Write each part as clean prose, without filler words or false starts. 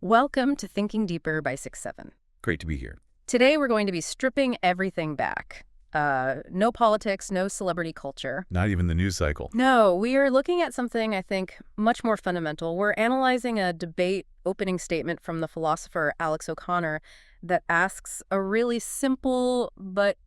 Welcome to Thinking Deeper by 6-7. Great to be here. Today we're going to be stripping everything back. No politics, no celebrity culture. Not even the news cycle. No, we are looking at something I think much more fundamental. We're analyzing a debate opening statement from the philosopher Alex O'Connor that asks a really simple but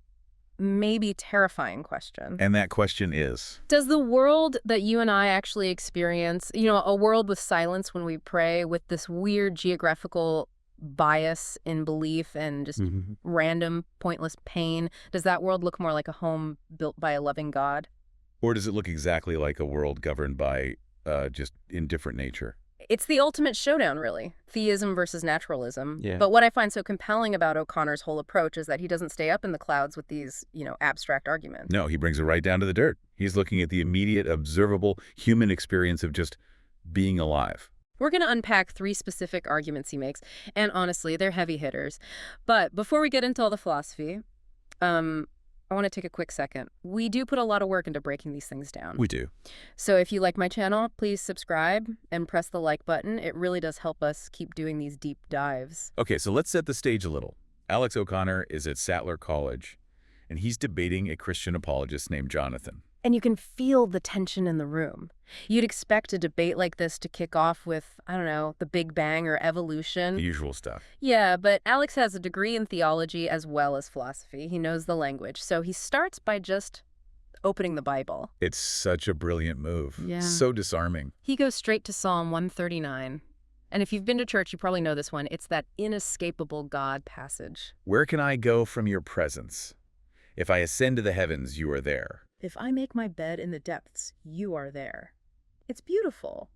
maybe terrifying question. And that question is? Does the world that you and I actually experience, a world with silence when we pray, with this weird geographical bias in belief and just random, pointless pain, does that world look more like a home built by a loving God? Or does it look exactly like a world governed by just indifferent nature? It's the ultimate showdown, really. Theism versus naturalism. Yeah. But what I find so compelling about O'Connor's whole approach is that he doesn't stay up in the clouds with these, abstract arguments. No, he brings it right down to the dirt. He's looking at the immediate, observable human experience of just being alive. We're going to unpack 3 specific arguments he makes, and honestly, they're heavy hitters. But before we get into all the philosophy, I want to take a quick second. We do put a lot of work into breaking these things down. We do. So if you like my channel, please subscribe and press the like button. It really does help us keep doing these deep dives. Okay, so let's set the stage a little. Alex O'Connor is at Sattler College, and he's debating a Christian apologist named Jonathan. And you can feel the tension in the room. You'd expect a debate like this to kick off with, the Big Bang or evolution. The usual stuff. Yeah, but Alex has a degree in theology as well as philosophy. He knows the language. So he starts by just opening the Bible. It's such a brilliant move. Yeah. So disarming. He goes straight to Psalm 139. And if you've been to church, you probably know this one. It's that inescapable God passage. Where can I go from your presence? If I ascend to the heavens, you are there. If I make my bed in the depths, you are there. It's beautiful.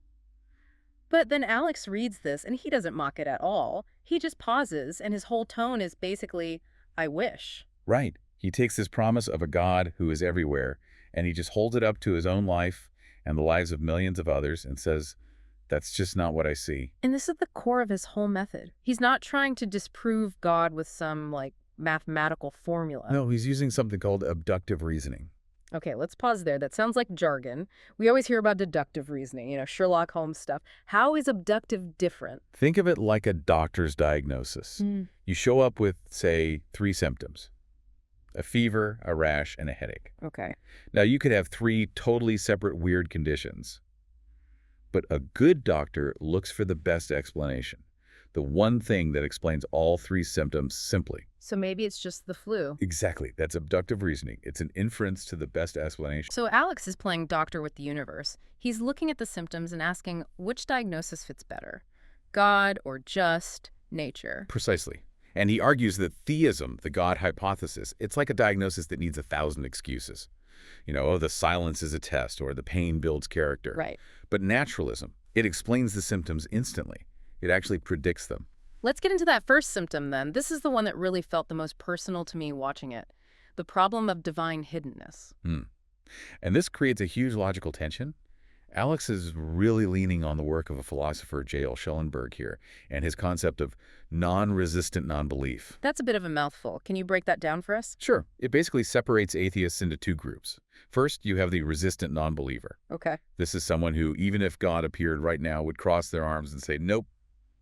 But then Alex reads this, and he doesn't mock it at all. He just pauses, and his whole tone is basically, I wish. Right. He takes this promise of a God who is everywhere, and he just holds it up to his own life and the lives of millions of others and says, that's just not what I see. And this is the core of his whole method. He's not trying to disprove God with some, mathematical formula. No, he's using something called abductive reasoning. Okay, let's pause there. That sounds like jargon. We always hear about deductive reasoning, Sherlock Holmes stuff. How is abductive different? Think of it like a doctor's diagnosis. You show up with, say, 3 symptoms: a fever, a rash, and a headache. Okay. Now, you could have 3 totally separate weird conditions. But a good doctor looks for the best explanation, the one thing that explains all 3 symptoms simply. So maybe it's just the flu. Exactly. That's abductive reasoning. It's an inference to the best explanation. So Alex is playing doctor with the universe. He's looking at the symptoms and asking which diagnosis fits better, God or just nature. Precisely. And he argues that theism, the God hypothesis, it's like a diagnosis that needs 1,000 excuses. The silence is a test, or the pain builds character. Right. But naturalism, it explains the symptoms instantly. It actually predicts them. Let's get into that first symptom, then. This is the one that really felt the most personal to me watching it. The problem of divine hiddenness. And this creates a huge logical tension. Alex is really leaning on the work of a philosopher, J.L. Schellenberg here, and his concept of non-resistant non-belief. That's a bit of a mouthful. Can you break that down for us? Sure. It basically separates atheists into 2 groups. First, you have the resistant non-believer. Okay. This is someone who, even if God appeared right now, would cross their arms and say, nope,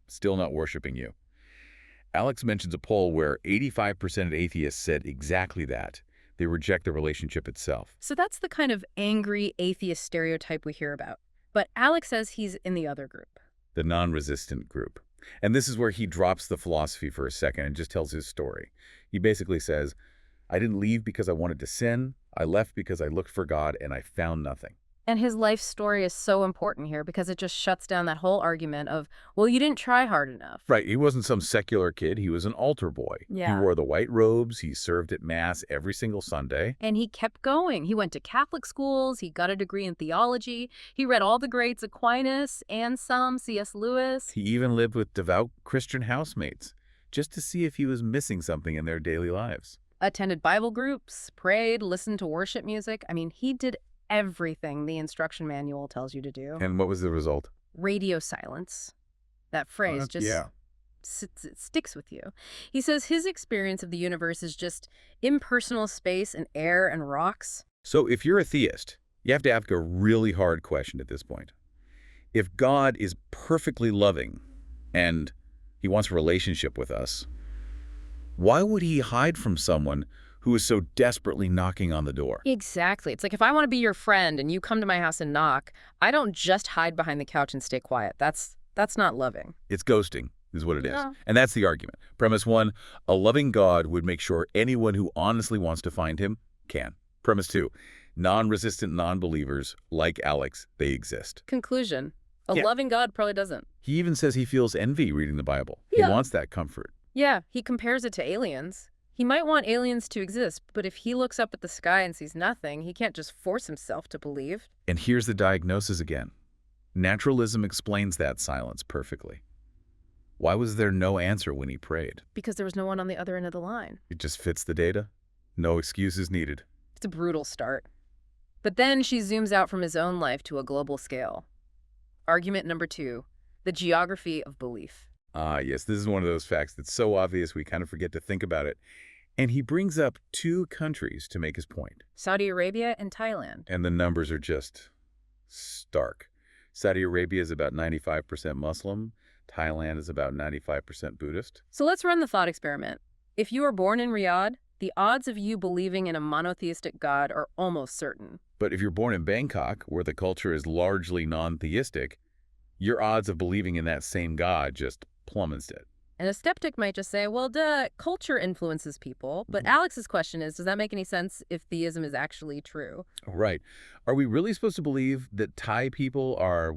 still not worshiping you. Alex mentions a poll where 85% of atheists said exactly that. They reject the relationship itself. So that's the kind of angry atheist stereotype we hear about. But Alex says he's in the other group. The non-resistant group. And this is where he drops the philosophy for a second and just tells his story. He basically says, I didn't leave because I wanted to sin. I left because I looked for God and I found nothing. And his life story is so important here because it just shuts down that whole argument of, well, you didn't try hard enough. Right. He wasn't some secular kid. He was an altar boy. Yeah. He wore the white robes. He served at Mass every single Sunday. And he kept going. He went to Catholic schools. He got a degree in theology. He read all the greats, Aquinas, Anselm, C.S. Lewis. He even lived with devout Christian housemates just to see if he was missing something in their daily lives. Attended Bible groups, prayed, listened to worship music. He did everything the instruction manual tells you to do. And what was the result? Radio silence. That phrase Yeah. it sticks with you. He says his experience of the universe is just impersonal space and air and rocks. So if you're a theist, you have to ask a really hard question at this point. If God is perfectly loving and He wants a relationship with us. Why would he hide from someone who is so desperately knocking on the door? Exactly. It's like if I want to be your friend and you come to my house and knock, I don't just hide behind the couch and stay quiet. That's not loving. It's ghosting, is what it is. No. And that's the argument. Premise 1, a loving God would make sure anyone who honestly wants to find him can. Premise 2, non-resistant non-believers like Alex, they exist. Conclusion. A Yeah. loving God probably doesn't. He even says he feels envy reading the Bible. Yeah. He wants that comfort. Yeah, he compares it to aliens. He might want aliens to exist, but if he looks up at the sky and sees nothing, he can't just force himself to believe. And here's the diagnosis again. Naturalism explains that silence perfectly. Why was there no answer when he prayed? Because there was no one on the other end of the line. It just fits the data. No excuses needed. It's a brutal start. But then she zooms out from his own life to a global scale. Argument number 2, the geography of belief. Yes, this is one of those facts that's so obvious we kind of forget to think about it. And he brings up 2 countries to make his point. Saudi Arabia and Thailand. And the numbers are just stark. Saudi Arabia is about 95% Muslim. Thailand is about 95% Buddhist. So let's run the thought experiment. If you were born in Riyadh, the odds of you believing in a monotheistic God are almost certain. But if you're born in Bangkok, where the culture is largely non-theistic, your odds of believing in that same God just plummets it. And a skeptic might just say, well, duh, culture influences people. But Alex's question is, does that make any sense if theism is actually true? Right. Are we really supposed to believe that Thai people are,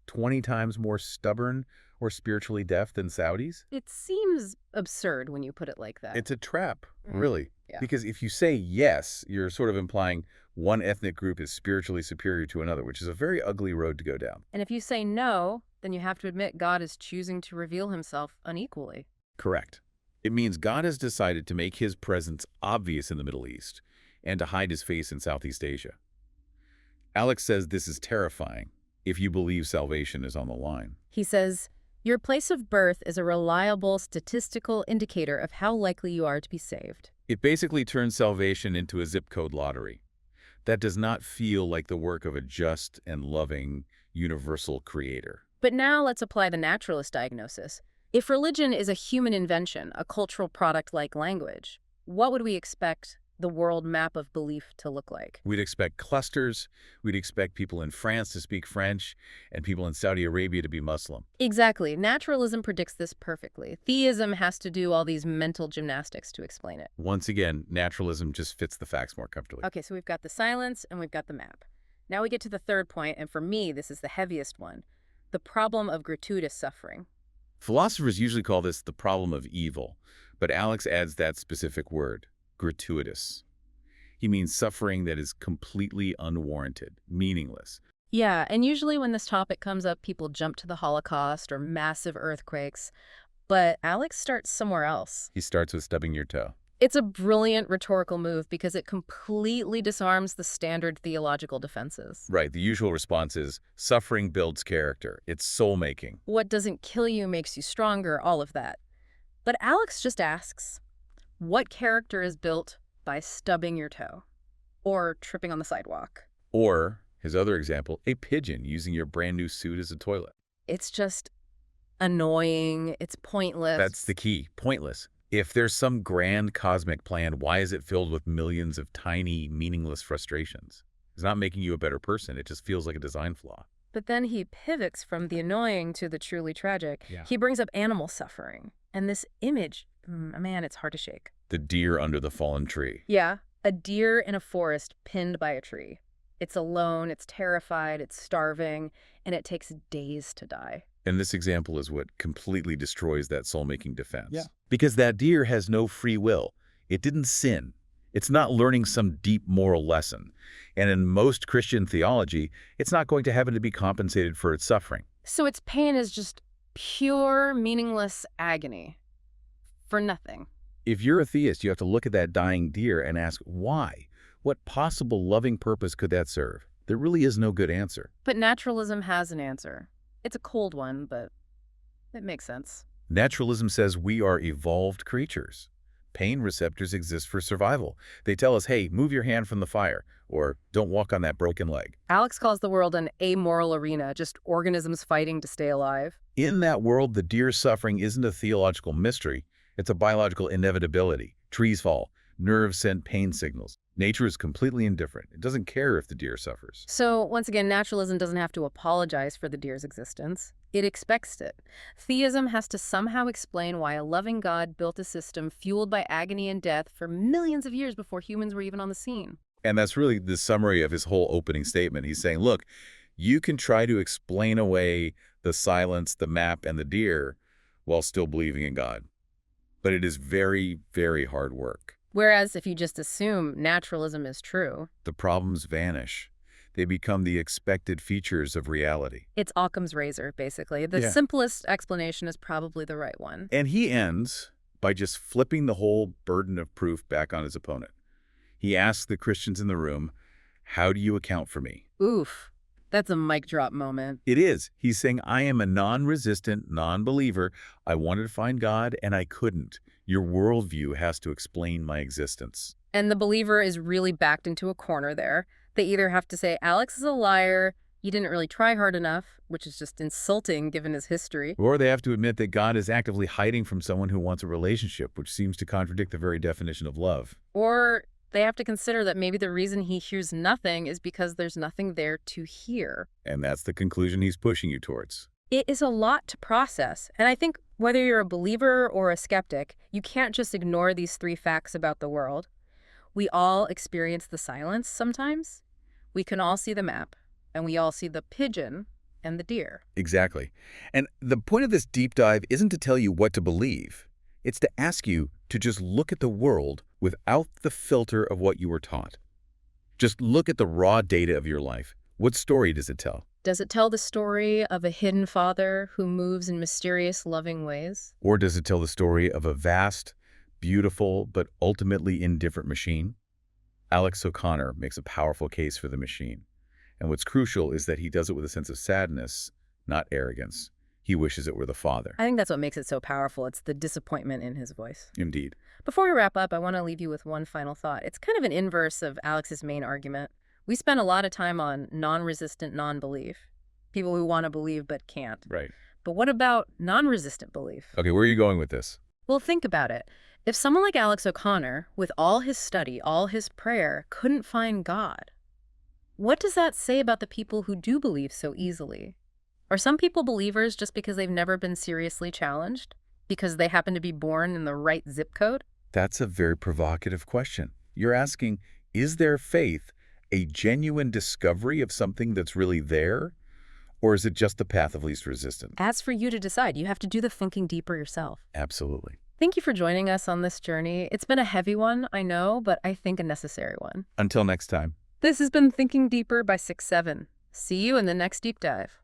20 times more stubborn or spiritually deaf than Saudis? It seems absurd when you put it like that. It's a trap, really. Yeah. Because if you say yes, you're sort of implying one ethnic group is spiritually superior to another, which is a very ugly road to go down. And if you say no, then you have to admit God is choosing to reveal himself unequally. Correct. It means God has decided to make his presence obvious in the Middle East and to hide his face in Southeast Asia. Alex says this is terrifying if you believe salvation is on the line. He says, your place of birth is a reliable statistical indicator of how likely you are to be saved. It basically turns salvation into a zip code lottery. That does not feel like the work of a just and loving universal creator. But now let's apply the naturalist diagnosis. If religion is a human invention, a cultural product like language, what would we expect the world map of belief to look like? We'd expect clusters. We'd expect people in France to speak French and people in Saudi Arabia to be Muslim. Exactly. Naturalism predicts this perfectly. Theism has to do all these mental gymnastics to explain it. Once again, naturalism just fits the facts more comfortably. Okay, so we've got the silence and we've got the map. Now we get to the third point, and for me, this is the heaviest one. The problem of gratuitous suffering. Philosophers usually call this the problem of evil, but Alex adds that specific word, gratuitous. He means suffering that is completely unwarranted, meaningless. Yeah, and usually when this topic comes up, people jump to the Holocaust or massive earthquakes. But Alex starts somewhere else. He starts with stubbing your toe. It's a brilliant rhetorical move because it completely disarms the standard theological defenses. Right, the usual response is, suffering builds character. It's soul-making. What doesn't kill you makes you stronger, all of that. But Alex just asks, what character is built by stubbing your toe? Or tripping on the sidewalk? Or, his other example, a pigeon using your brand new suit as a toilet. It's just annoying. It's pointless. That's the key, pointless. If there's some grand cosmic plan, why is it filled with millions of tiny, meaningless frustrations? It's not making you a better person. It just feels like a design flaw. But then he pivots from the annoying to the truly tragic. Yeah. He brings up animal suffering. And this image, man, it's hard to shake. The deer under the fallen tree. Yeah, a deer in a forest pinned by a tree. It's alone, it's terrified, it's starving, and it takes days to die. And this example is what completely destroys that soul-making defense. Yeah. Because that deer has no free will. It didn't sin. It's not learning some deep moral lesson. And in most Christian theology, it's not going to heaven to be compensated for its suffering. So its pain is just pure, meaningless agony. For nothing. If you're a theist, you have to look at that dying deer and ask, why? What possible loving purpose could that serve? There really is no good answer. But naturalism has an answer. It's a cold one, but it makes sense. Naturalism says we are evolved creatures. pain receptors exist for survival. They tell us, hey, move your hand from the fire, or don't walk on that broken leg. Alex calls the world an amoral arena, just organisms fighting to stay alive. In that world, the deer's suffering isn't a theological mystery. It's a biological inevitability. Trees fall. Nerves send pain signals. Nature is completely indifferent. It doesn't care if the deer suffers. So, once again, naturalism doesn't have to apologize for the deer's existence. It expects it. Theism has to somehow explain why a loving God built a system fueled by agony and death for millions of years before humans were even on the scene. And that's really the summary of his whole opening statement. He's saying, look, you can try to explain away the silence, the map, and the deer while still believing in God. But it is very, very hard work. Whereas if you just assume naturalism is true, the problems vanish. They become the expected features of reality. It's Occam's razor, basically. The simplest explanation is probably the right one. And he ends by just flipping the whole burden of proof back on his opponent. He asks the Christians in the room, how do you account for me? Oof. That's a mic drop moment. It is. He's saying, I am a non-resistant, non-believer. I wanted to find God, and I couldn't. Your worldview has to explain my existence. And the believer is really backed into a corner there. They either have to say, Alex is a liar, you didn't really try hard enough, which is just insulting given his history. Or they have to admit that God is actively hiding from someone who wants a relationship, which seems to contradict the very definition of love. Or they have to consider that maybe the reason he hears nothing is because there's nothing there to hear. And that's the conclusion he's pushing you towards. It is a lot to process. And I think whether you're a believer or a skeptic, you can't just ignore these three facts about the world. We all experience the silence sometimes. We can all see the map, and we all see the pigeon and the deer. Exactly. And the point of this deep dive isn't to tell you what to believe. It's to ask you to just look at the world without the filter of what you were taught. Just look at the raw data of your life. What story does it tell? Does it tell the story of a hidden father who moves in mysterious, loving ways? Or does it tell the story of a vast, beautiful, but ultimately indifferent machine? Alex O'Connor makes a powerful case for the machine. And what's crucial is that he does it with a sense of sadness, not arrogance. He wishes it were the Father. I think that's what makes it so powerful. It's the disappointment in his voice. Indeed. Before we wrap up, I want to leave you with one final thought. It's kind of an inverse of Alex's main argument. We spend a lot of time on non-resistant non-belief, people who want to believe but can't. Right. But what about non-resistant belief? Okay, where are you going with this? Well, think about it. If someone like Alex O'Connor, with all his study, all his prayer, couldn't find God, what does that say about the people who do believe so easily? Are some people believers just because they've never been seriously challenged? Because they happen to be born in the right zip code? That's a very provocative question. You're asking, is their faith a genuine discovery of something that's really there? Or is it just the path of least resistance? That's for you to decide. You have to do the thinking deeper yourself. Absolutely. Thank you for joining us on this journey. It's been a heavy one, I know, but I think a necessary one. Until next time. This has been Thinking Deeper by 6-7. See you in the next deep dive.